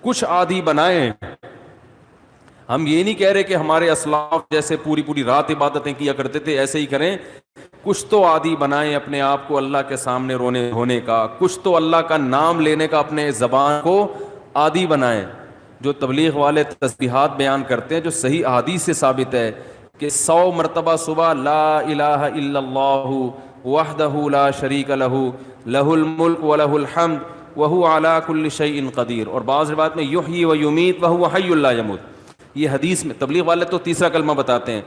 کچھ عادی بنائیں. ہم یہ نہیں کہہ رہے کہ ہمارے اسلاف جیسے پوری پوری رات عبادتیں کیا کرتے تھے ایسے ہی کریں. کچھ تو عادی بنائیں اپنے آپ کو اللہ کے سامنے رونے ہونے کا, کچھ تو اللہ کا نام لینے کا اپنے زبان کو عادی بنائیں. جو تبلیغ والے تسبیحات بیان کرتے ہیں جو صحیح احادیث سے ثابت ہے کہ 100 مرتبہ صبح لا الہ الا اللہ وحدہ لا شریک لہ لہ الملک ولہ الحمد وہو علی کل شیء قدیر, اور بعض روایت میں یحیی و یمیت وہو حی لا یموت. یہ حدیث میں تبلیغ والے تو تیسرا کلمہ بتاتے ہیں,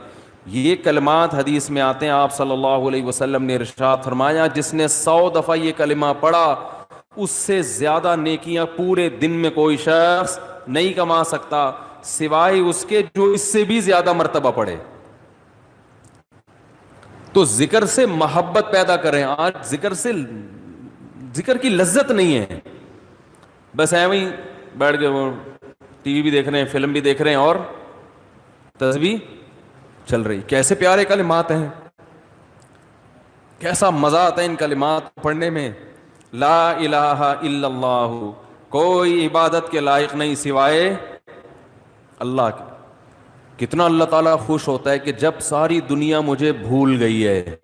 یہ کلمات حدیث میں آتے ہیں. آپ صلی اللہ علیہ وسلم نے ارشاد فرمایا جس نے 100 دفعہ یہ کلمہ پڑھا اس سے زیادہ نیکیاں پورے دن میں کوئی شخص نہیں کما سکتا سوائے اس کے جو اس سے بھی زیادہ مرتبہ پڑھے. تو ذکر سے محبت پیدا کریں. آج ذکر کی لذت نہیں ہے, بس ایویں ہی بیٹھ کے ٹی وی بھی دیکھ رہے ہیں, فلم بھی دیکھ رہے ہیں اور تسبیح چل رہی. کیسے پیارے کلمات ہیں, کیسا مزہ آتا ہے ان کلمات پڑھنے میں. لا الہ الا اللہ, کوئی عبادت کے لائق نہیں سوائے اللہ کے. کتنا اللہ تعالیٰ خوش ہوتا ہے کہ جب ساری دنیا مجھے بھول گئی ہے,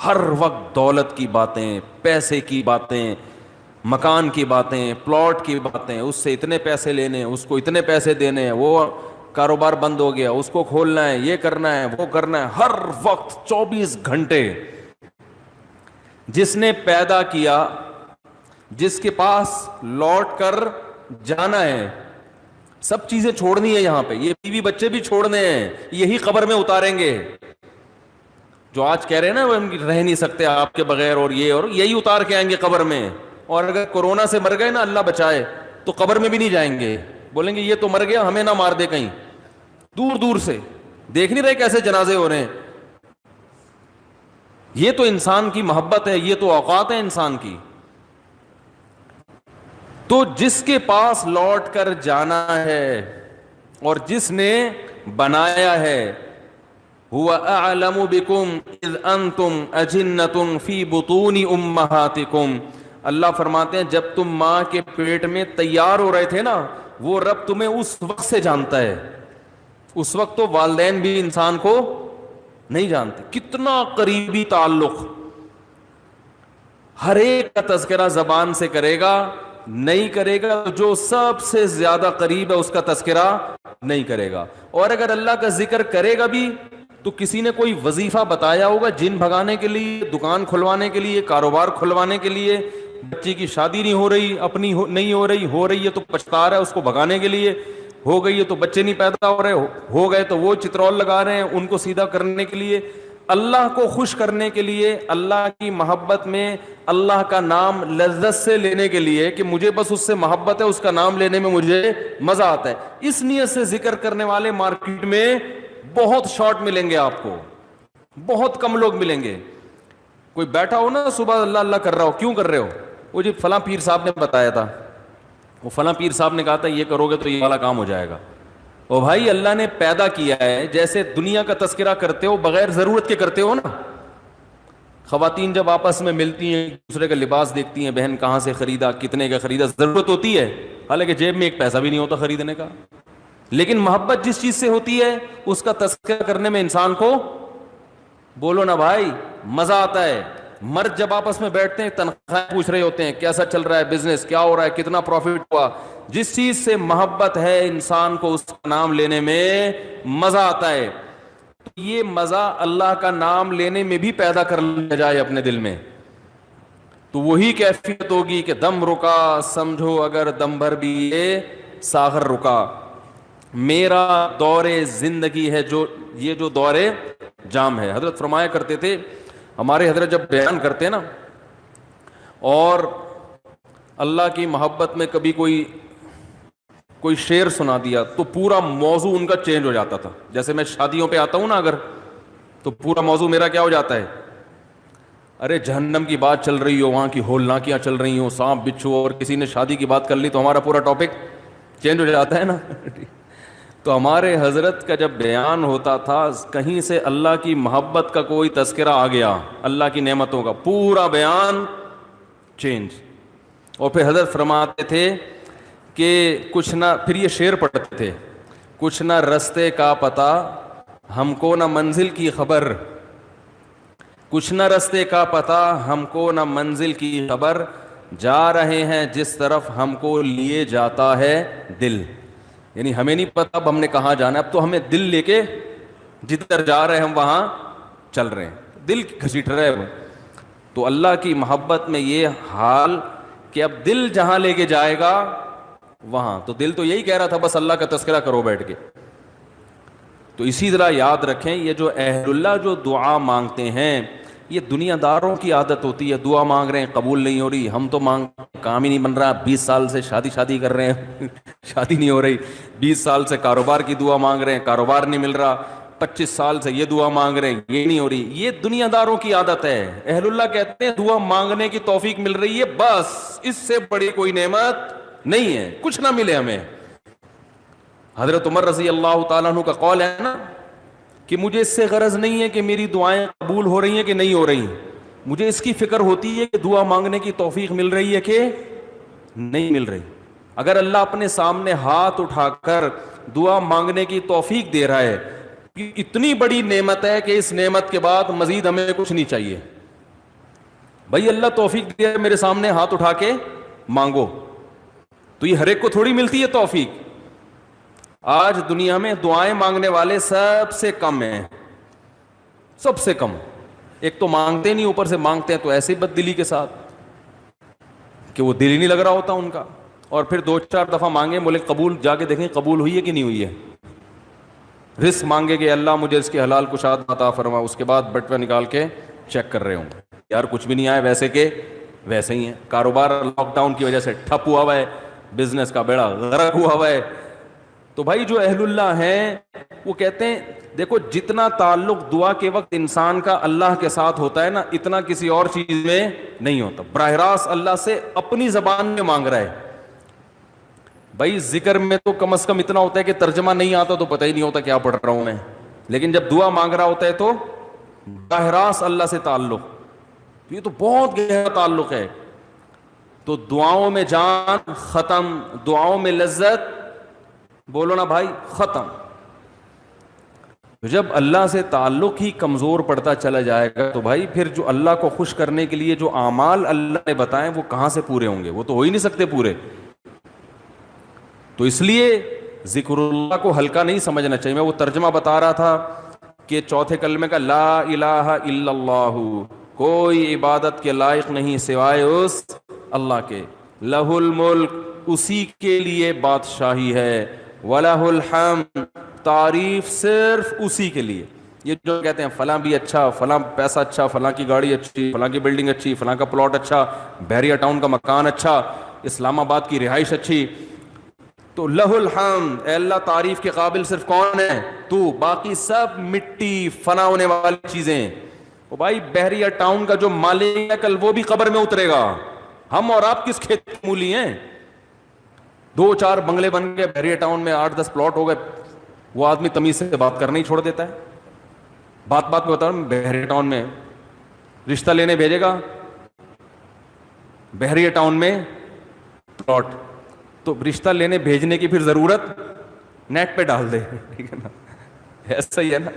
ہر وقت دولت کی باتیں, پیسے کی باتیں, مکان کی باتیں, پلاٹ کی باتیں, اس سے اتنے پیسے لینے, اس کو اتنے پیسے دینے ہیں, وہ کاروبار بند ہو گیا, اس کو کھولنا ہے, یہ کرنا ہے, وہ کرنا ہے, ہر وقت 24 گھنٹے. جس نے پیدا کیا, جس کے پاس لوٹ کر جانا ہے, سب چیزیں چھوڑنی ہے یہاں پہ, یہ بیوی بچے بھی چھوڑنے ہیں, یہی قبر میں اتاریں گے. جو آج کہہ رہے ہیں نا وہ رہ نہیں سکتے آپ کے بغیر, اور یہ اور یہی اتار کے آئیں گے قبر میں. اور اگر کورونا سے مر گئے نا, اللہ بچائے, تو قبر میں بھی نہیں جائیں گے, بولیں گے یہ تو مر گیا, ہمیں نہ مار دے کہیں. دور دور سے دیکھ نہیں رہے کیسے جنازے ہو رہے ہیں. یہ تو انسان کی محبت ہے, یہ تو اوقات ہے انسان کی. تو جس کے پاس لوٹ کر جانا ہے اور جس نے بنایا ہے, هو اعلم بكم اذ انتم اجنة في بطون امهاتكم, اللہ فرماتے ہیں جب تم ماں کے پیٹ میں تیار ہو رہے تھے نا, وہ رب تمہیں اس وقت سے جانتا ہے. اس وقت تو والدین بھی انسان کو نہیں جانتے. کتنا قریبی تعلق, ہر ایک کا تذکرہ زبان سے کرے گا, نہیں کرے گا تو جو سب سے زیادہ قریب ہے اس کا تذکرہ نہیں کرے گا. اور اگر اللہ کا ذکر کرے گا بھی تو کسی نے کوئی وظیفہ بتایا ہوگا جن بھگانے کے لیے, دکان کھلوانے کے لیے, کاروبار کھلوانے کے لیے, بچی کی شادی نہیں ہو رہی, اپنی نہیں ہو رہی ہے تو پچھتا رہا ہے اس کو بھگانے کے لیے, ہو گئی ہے تو بچے نہیں پیدا ہو رہے, ہو گئے تو وہ چترول لگا رہے ہیں ان کو سیدھا کرنے کے لیے, اللہ کو خوش کرنے کے لیے, اللہ کی محبت میں اللہ کا نام لذت سے لینے کے لیے کہ مجھے بس اس سے محبت ہے, اس کا نام لینے میں مجھے مزہ آتا ہے. اس نیت سے ذکر کرنے والے مارکیٹ میں بہت شارٹ ملیں گے آپ کو, بہت کم لوگ ملیں گے. کوئی بیٹھا ہو نا صبح اللہ اللہ کر رہا ہو, کیوں کر رہے ہو, وہ جی فلاں پیر صاحب نے بتایا تھا, وہ فلاں پیر صاحب نے کہا تھا یہ کرو گے تو یہ والا کام ہو جائے گا. او بھائی اللہ نے پیدا کیا ہے, جیسے دنیا کا تذکرہ کرتے ہو بغیر ضرورت کے کرتے ہو نا. خواتین جب آپس میں ملتی ہیں دوسرے کا لباس دیکھتی ہیں, بہن کہاں سے خریدا, کتنے کا خریدا, ضرورت ہوتی ہے, حالانکہ جیب میں ایک پیسہ بھی نہیں ہوتا خریدنے کا. لیکن محبت جس چیز سے ہوتی ہے اس کا تذکرہ کرنے میں انسان کو, بولو نا بھائی, مزہ آتا ہے. مرد جب آپس میں بیٹھتے ہیں تنخواہ پوچھ رہے ہوتے ہیں, کیسا چل رہا ہے بزنس, کیا ہو رہا ہے, کتنا پروفٹ ہوا. جس چیز سے محبت ہے انسان کو اس کا نام لینے میں مزہ آتا ہے. تو یہ مزہ اللہ کا نام لینے میں بھی پیدا کر لیا جائے اپنے دل میں, تو وہی کیفیت ہوگی کہ دم رکا سمجھو اگر دم بھر بھی یہ ساغر رکا. میرا دور زندگی ہے جو یہ جو دور جام ہے. حضرت فرمایا کرتے تھے, ہمارے حضرت جب بیان کرتے نا اور اللہ کی محبت میں کبھی کوئی شعر سنا دیا تو پورا موضوع ان کا چینج ہو جاتا تھا. جیسے میں شادیوں پہ آتا ہوں نا اگر, تو پورا موضوع میرا کیا ہو جاتا ہے, ارے جہنم کی بات چل رہی ہو, وہاں کی ہولناکیاں چل رہی ہوں, سانپ بچھو, اور کسی نے شادی کی بات کر لی تو ہمارا پورا ٹاپک چینج ہو جاتا ہے نا. تو ہمارے حضرت کا جب بیان ہوتا تھا کہیں سے اللہ کی محبت کا کوئی تذکرہ آ گیا, اللہ کی نعمتوں کا, پورا بیان چینج. اور پھر حضرت فرماتے تھے کہ کچھ نہ، پھر یہ شعر پڑھتے تھے، کچھ نہ رستے کا پتہ ہم کو نہ منزل کی خبر، کچھ نہ رستے کا پتہ ہم کو نہ منزل کی خبر، جا رہے ہیں جس طرف ہم کو لیے جاتا ہے دل. یعنی ہمیں نہیں پتہ اب ہم نے کہاں جانا ہے، اب تو ہمیں دل لے کے جدھر جا رہے ہیں ہم وہاں چل رہے ہیں، دل گھسیٹ رہے ہیں. تو اللہ کی محبت میں یہ حال کہ اب دل جہاں لے کے جائے گا وہاں، تو دل تو یہی کہہ رہا تھا بس اللہ کا تذکرہ کرو بیٹھ کے. تو اسی طرح یاد رکھیں، یہ جو اہل اللہ جو دعا مانگتے ہیں، یہ دنیا داروں کی عادت ہوتی ہے. دعا مانگ رہے ہیں قبول نہیں ہو رہی، ہم تو کام ہی نہیں بن رہا، 20 سال سے شادی کر رہے ہیں شادی نہیں ہو رہی، 20 سال سے کاروبار کی دعا مانگ رہے ہیں، کاروبار نہیں مل رہا، 25 سال سے یہ دعا مانگ رہے ہیں، یہ نہیں ہو رہی. یہ دنیا داروں کی عادت ہے. اہل اللہ کہتے ہیں دعا مانگنے کی توفیق مل رہی ہے، بس اس سے بڑی کوئی نعمت نہیں ہے، کچھ نہ ملے ہمیں. حضرت عمر رضی اللہ تعالیٰ عنہ کا قول ہے نا کہ مجھے اس سے غرض نہیں ہے کہ میری دعائیں قبول ہو رہی ہیں کہ نہیں ہو رہی، مجھے اس کی فکر ہوتی ہے کہ دعا مانگنے کی توفیق مل رہی ہے کہ نہیں مل رہی. اگر اللہ اپنے سامنے ہاتھ اٹھا کر دعا مانگنے کی توفیق دے رہا ہے، اتنی بڑی نعمت ہے کہ اس نعمت کے بعد مزید ہمیں کچھ نہیں چاہیے. بھائی اللہ توفیق دے میرے سامنے ہاتھ اٹھا کے مانگو، تو یہ ہر ایک کو تھوڑی ملتی ہے توفیق. آج دنیا میں دعائیں مانگنے والے سب سے کم ہیں، سب سے کم. ایک تو مانگتے نہیں، اوپر سے مانگتے ہیں تو ایسے بد دلی کے ساتھ کہ وہ دل ہی نہیں لگ رہا ہوتا ان کا. اور پھر 2-4 دفعہ مانگے، بولے قبول، جا کے دیکھیں قبول ہوئی ہے کہ نہیں ہوئی ہے. رزق مانگے کہ اللہ مجھے اس کے حلال کشاد عطا فرما، اس کے بعد بٹوہ نکال کے چیک کر رہے ہوں، یار کچھ بھی نہیں آیا، ویسے کہ ویسے ہی ہے. کاروبار لاک ڈاؤن کی وجہ سے ٹھپ ہوا ہے، بزنس کا بیڑا غرق ہوا ہے. تو بھائی جو اہل اللہ ہیں وہ کہتے ہیں دیکھو جتنا تعلق دعا کے وقت انسان کا اللہ کے ساتھ ہوتا ہے نا، اتنا کسی اور چیز میں نہیں ہوتا. براہ راست اللہ سے اپنی زبان میں مانگ رہا ہے. بھائی ذکر میں تو کم از کم اتنا ہوتا ہے کہ ترجمہ نہیں آتا تو پتہ ہی نہیں ہوتا کیا پڑھ رہا ہوں میں، لیکن جب دعا مانگ رہا ہوتا ہے تو براہ راست اللہ سے تعلق، یہ تو بہت گہرا تعلق ہے. تو دعاؤں میں جان ختم، دعاؤں میں لذت، بولو نا بھائی، ختم. جب اللہ سے تعلق ہی کمزور پڑتا چلا جائے گا تو بھائی پھر جو اللہ کو خوش کرنے کے لیے جو اعمال اللہ نے بتائے وہ کہاں سے پورے ہوں گے؟ وہ تو ہو ہی نہیں سکتے پورے. تو اس لیے ذکر اللہ کو ہلکا نہیں سمجھنا چاہیے. میں وہ ترجمہ بتا رہا تھا کہ چوتھے کلمے کا لا الہ الا اللہ، کوئی عبادت کے لائق نہیں سوائے اس اللہ کے. لہ الملک، اسی کے لیے بادشاہی ہے. وَلَهُ الْحَمْدُ، تعریف صرف اسی کے لیے. یہ جو کہتے ہیں فلاں بھی اچھا، فلاں پیسہ اچھا، فلاں کی گاڑی اچھی، فلاں کی بلڈنگ اچھی، فلاں کا پلاٹ اچھا، بحریہ ٹاؤن کا مکان اچھا، اسلام آباد کی رہائش اچھی، تو لہ الحمد، اے اللہ تعریف کے قابل صرف کون ہے؟ تو. باقی سب مٹی، فنا ہونے والی چیزیں. وہ بھائی بحریہ ٹاؤن کا جو مالک ہے کل وہ بھی قبر میں اترے گا. ہم اور آپ کس کھیت کی مولی ہیں؟ 2-4 بنگلے بن گئے بحریہ ٹاؤن میں، 8-10 پلاٹ ہو گئے، وہ آدمی تمیز سے بات کرنا ہی چھوڑ دیتا ہے. بات میں بتا رہا ہوں، بحریہ ٹاؤن میں رشتہ لینے بھیجے گا، بحریہ ٹاؤن میں پلاٹ، تو رشتہ لینے بھیجنے کی پھر ضرورت نیٹ پہ ڈال دے، ٹھیک ہے نا؟ ایسا ہی ہے نا،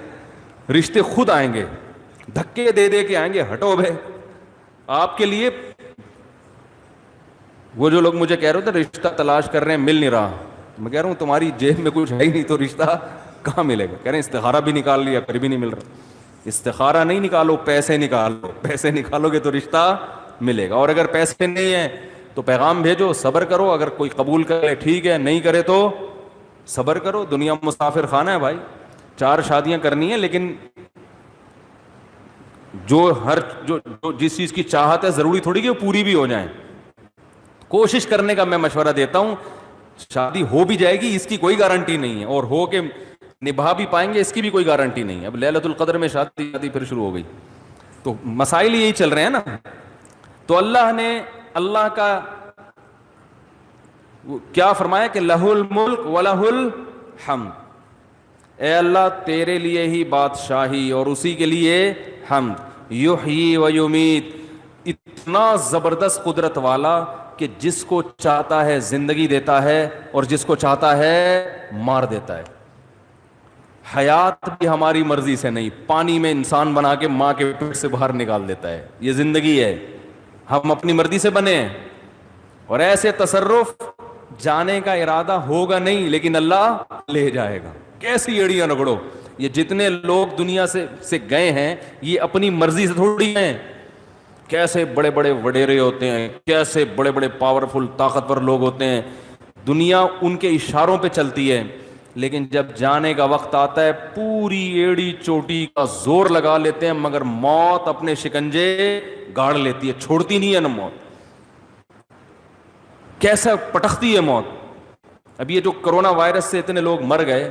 رشتے خود آئیں گے، دھکے دے دے کے آئیں گے. ہٹو بھائی، آپ کے لیے وہ جو لوگ مجھے کہہ رہے تھے رشتہ تلاش کر رہے ہیں مل نہیں رہا، میں کہہ رہا ہوں تمہاری جیب میں کچھ ہے ہی نہیں تو رشتہ کہاں ملے گا؟ کہہ رہے ہیں استخارہ بھی نکال لیا پھر بھی نہیں مل رہا. استخارہ نہیں نکالو، پیسے نکالو، پیسے نکالو گے تو رشتہ ملے گا. اور اگر پیسے نہیں ہیں تو پیغام بھیجو، صبر کرو، اگر کوئی قبول کرے ٹھیک ہے، نہیں کرے تو صبر کرو. دنیا مسافر خانہ ہے بھائی، 4 شادیاں کرنی ہیں، لیکن جو جس چیز کی چاہت ہے ضروری تھوڑی کہ وہ پوری بھی ہو جائیں. کوشش کرنے کا میں مشورہ دیتا ہوں. شادی ہو بھی جائے گی اس کی کوئی گارنٹی نہیں ہے، اور ہو کے نبھا بھی پائیں گے اس کی بھی کوئی گارنٹی نہیں ہے. اب لیلۃ القدر میں شادی پھر شروع ہو گئی، تو مسائل یہی چل رہے ہیں نا. تو اللہ نے اللہ کا کیا فرمایا کہ لہ الملک ولہ الحمد، اے اللہ تیرے لیے ہی بادشاہی اور اسی کے لیے حمد. یحیی و یمیت، اتنا زبردست قدرت والا کہ جس کو چاہتا ہے زندگی دیتا ہے اور جس کو چاہتا ہے مار دیتا ہے. حیات بھی ہماری مرضی سے نہیں, پانی میں انسان بنا کے ماں کے پیٹ سے باہر نکال دیتا ہے. یہ زندگی ہے, ہم اپنی مرضی سے بنے ہیں. اور ایسے تصرف, جانے کا ارادہ ہوگا نہیں لیکن اللہ لے جائے گا. کیسی ایڑیاں رگڑو, یہ جتنے لوگ دنیا سے گئے ہیں یہ اپنی مرضی سے تھوڑی ہیں. کیسے بڑے بڑے وڈیرے ہوتے ہیں, کیسے بڑے بڑے پاورفل طاقتور لوگ ہوتے ہیں, دنیا ان کے اشاروں پہ چلتی ہے. لیکن جب جانے کا وقت آتا ہے پوری ایڑی چوٹی کا زور لگا لیتے ہیں, مگر موت اپنے شکنجے گاڑ لیتی ہے, چھوڑتی نہیں ہے نا موت. کیسا پٹختی ہے موت. اب یہ جو کرونا وائرس سے اتنے لوگ مر گئے,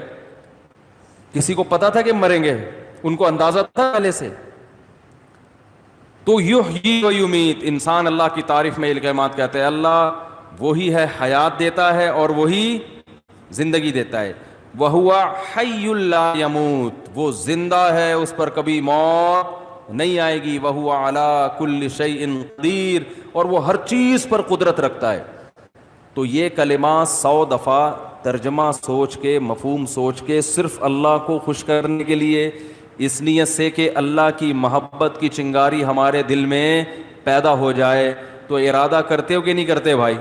کسی کو پتا تھا کہ مریں گے؟ ان کو اندازہ تھا پہلے سے؟ تو یحیی و یمیت, انسان اللہ کی تعریف میں یہ کلمات کہتے ہیں, اللہ وہی ہے حیات دیتا ہے اور وہی زندگی دیتا ہے. وَهُوَ حَيٌّ لَا يَمُوتُ, وہ زندہ ہے, اس پر کبھی موت نہیں آئے گی. وَهُوَ عَلَى كُلِّ شَيْءٍ قَدِيرٌ, اور وہ ہر چیز پر قدرت رکھتا ہے. تو یہ کلمات 100 دفعہ ترجمہ سوچ کے, مفہوم سوچ کے, صرف اللہ کو خوش کرنے کے لیے, اس نیت سے کہ اللہ کی محبت کی چنگاری ہمارے دل میں پیدا ہو جائے. تو ارادہ کرتے ہو کہ نہیں کرتے بھائی؟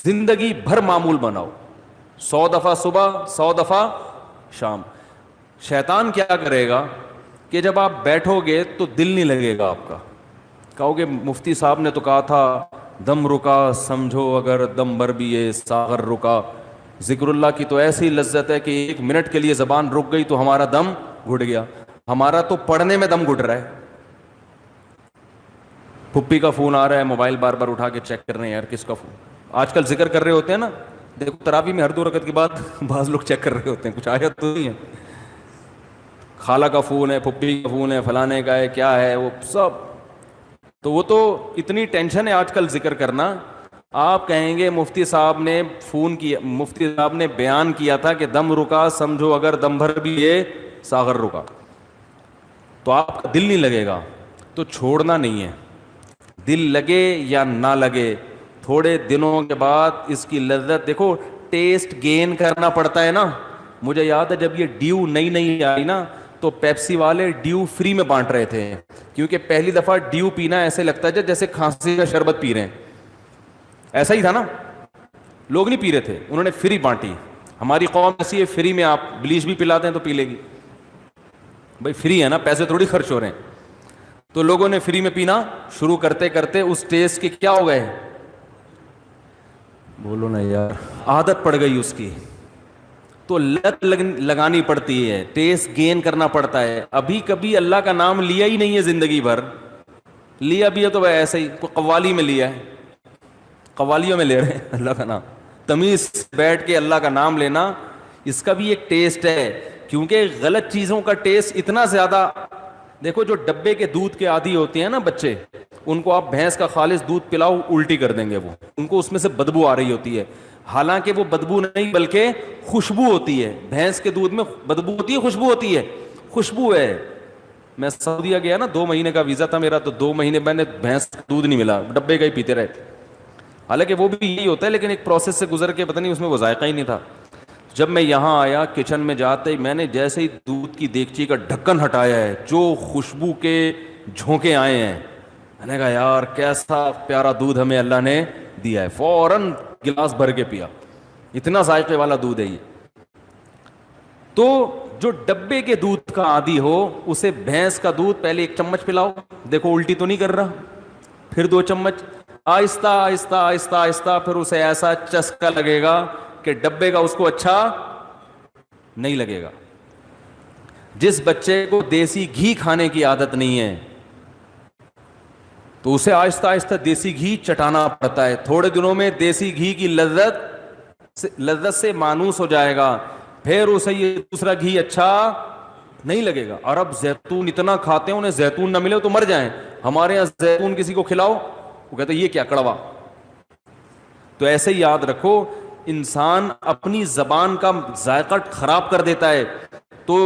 زندگی بھر معمول بناؤ, 100 دفعہ صبح, 100 دفعہ شام. شیطان کیا کرے گا کہ جب آپ بیٹھو گے تو دل نہیں لگے گا آپ کا. کہو گے مفتی صاحب نے تو کہا تھا دم رکا سمجھو اگر دم بھر بھی یہ ساغر رکا. ذکر اللہ کی تو ایسی لذت ہے کہ 1 منٹ کے لیے زبان رک گئی تو ہمارا دم گھٹ گیا. ہمارا تو پڑھنے میں دم گھٹ رہا ہے. پھپھی کا فون آ رہا ہے, موبائل بار بار اٹھا کے چیک کر رہے ہیں, یار کس کا فون. آج کل ذکر کر رہے ہوتے ہیں نا, دیکھو تراویح میں ہر 2 رکعت کے بعد بعض لوگ چیک کر رہے ہوتے ہیں, کچھ آیا تو نہیں ہے. خالہ کا فون ہے, پھپھی کا فون ہے, فلانے کا ہے, کیا ہے وہ سب. تو وہ تو اتنی ٹینشن ہے آج کل ذکر کرنا. آپ کہیں گے مفتی صاحب نے فون کیا, مفتی صاحب نے بیان کیا تھا کہ دم رکا سمجھو اگر دم بھر بھی یہ ساغر رکا, تو آپ کا دل نہیں لگے گا. تو چھوڑنا نہیں ہے, دل لگے یا نہ لگے, تھوڑے دنوں کے بعد اس کی لذت دیکھو, ٹیسٹ گین کرنا پڑتا ہے نا. مجھے یاد ہے جب یہ ڈیو نئی آئی نا تو پیپسی والے ڈیو فری میں بانٹ رہے تھے, کیونکہ پہلی دفعہ ڈیو پینا ایسے لگتا ہے جیسے کھانسی کا شربت پی رہے ہیں. ایسا ہی تھا نا, لوگ نہیں پی رہے تھے, انہوں نے فری بانٹی. ہماری قوم ایسی ہے, فری میں آپ بلیچ بھی پلاتے ہیں تو پی لے گی. بھائی فری ہے نا, پیسے تھوڑی خرچ ہو رہے ہیں. تو لوگوں نے فری میں پینا شروع کرتے کرتے اس ٹیسٹ کے کیا ہو گئے, بولو نا یار, عادت پڑ گئی اس کی. تو لت لگانی پڑتی ہے, ٹیسٹ گین کرنا پڑتا ہے. ابھی کبھی اللہ کا نام لیا ہی نہیں ہے زندگی بھر, لیا بھی ہے تو ایسے ہی قوالی میں لیا ہے, قوالیوں میں لے رہے ہیں اللہ کا نام. تمیز بیٹھ کے اللہ کا نام لینا, اس کا بھی ایک ٹیسٹ ہے. کیونکہ غلط چیزوں کا ٹیسٹ اتنا زیادہ, دیکھو جو ڈبے کے دودھ کے عادی ہوتے ہیں نا بچے, ان کو آپ بھینس کا خالص دودھ پلاؤ الٹی کر دیں گے. وہ ان کو اس میں سے بدبو آ رہی ہوتی ہے, حالانکہ وہ بدبو نہیں بلکہ خوشبو ہوتی ہے. بھینس کے دودھ میں بدبو ہوتی ہے, خوشبو ہوتی ہے, خوشبو ہے. میں سعودیہ گیا نا, 2 مہینے کا ویزا تھا میرا, تو 2 مہینے میں نے بھینس کا دودھ نہیں ملا, ڈبے کا ہی پیتے رہے. حالانکہ وہ بھی یہی ہوتا ہے, لیکن ایک پروسیس سے گزر کے پتہ نہیں اس میں وہ ذائقہ ہی نہیں تھا. جب میں یہاں آیا کچن میں جاتے ہی میں نے جیسے ہی دودھ کی دیگچی کا ڈھکن ہٹایا ہے, جو خوشبو کے جھونکے آئے ہیں, میں نے کہا یار کیسا پیارا دودھ ہمیں اللہ نے دیا ہے. فوراً گلاس بھر کے پیا, اتنا ذائقے والا دودھ ہے یہ. تو جو ڈبے کے دودھ کا عادی ہو اسے بھینس کا دودھ پہلے 1 چمچ پلاؤ, دیکھو الٹی تو نہیں کر رہا, پھر 2 چمچ, آہستہ آہستہ آہستہ آہستہ, پھر اسے ایسا چسکا لگے گا کہ ڈبے کا اس کو اچھا نہیں لگے گا. جس بچے کو دیسی گھی کھانے کی عادت نہیں ہے تو اسے آہستہ آہستہ دیسی گھی چٹانا پڑتا ہے. تھوڑے دنوں میں دیسی گھی کی لذت سے مانوس ہو جائے گا, پھر اسے یہ دوسرا گھی اچھا نہیں لگے گا. اور اب زیتون اتنا کھاتے ہیں, انہیں زیتون نہ ملے تو مر جائیں. ہمارے یہاں زیتون کسی کو کھلاؤ وہ کہتے ہیں یہ کیا کڑوا. تو ایسے ہی یاد رکھو, انسان اپنی زبان کا ذائقہ خراب کر دیتا ہے. تو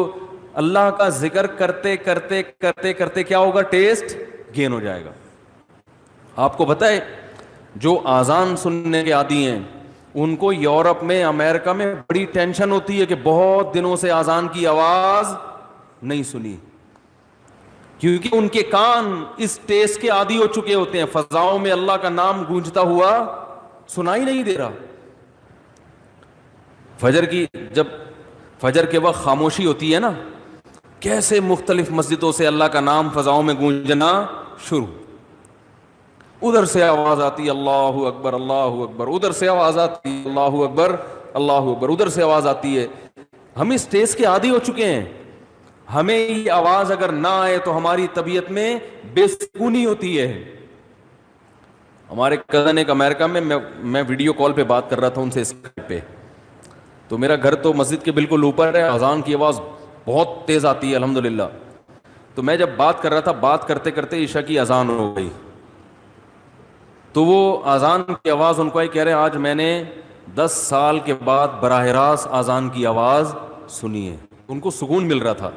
اللہ کا ذکر کرتے کرتے کرتے کرتے کیا ہوگا, ٹیسٹ گین ہو جائے گا. آپ کو پتہ ہے جو آزان سننے کے عادی ہیں ان کو یورپ میں امریکہ میں بڑی ٹینشن ہوتی ہے کہ بہت دنوں سے آزان کی آواز نہیں سنی، کیونکہ ان کے کان اس ٹیسٹ کے عادی ہو چکے ہوتے ہیں، فضاؤں میں اللہ کا نام گونجتا ہوا سنائی نہیں دے رہا۔ جب فجر کے وقت خاموشی ہوتی ہے نا، کیسے مختلف مسجدوں سے اللہ کا نام فضاؤں میں گونجنا شروع، ادھر سے آواز آتی اللہ اکبر اللہ اکبر، ادھر سے آواز آتی اللہ اکبر اللہ اکبر، ادھر سے آواز آتی ہے۔ ہم اس ٹیسٹ کے عادی ہو چکے ہیں، ہمیں یہ آواز اگر نہ آئے تو ہماری طبیعت میں بے سکونی ہوتی ہے۔ ہمارے کزن ایک امریکہ میں ویڈیو کال پہ بات کر رہا تھا ان سے اسکائپ پہ، تو میرا گھر تو مسجد کے بالکل اوپر ہے، اذان کی آواز بہت تیز آتی ہے الحمدللہ۔ تو میں جب بات کر رہا تھا، بات کرتے کرتے عشاء کی اذان ہو گئی، تو وہ اذان کی آواز ان کو ہی کہہ رہے ہیں آج میں نے 10 سال کے بعد براہ راست اذان کی آواز سنی ہے، ان کو سکون مل رہا تھا۔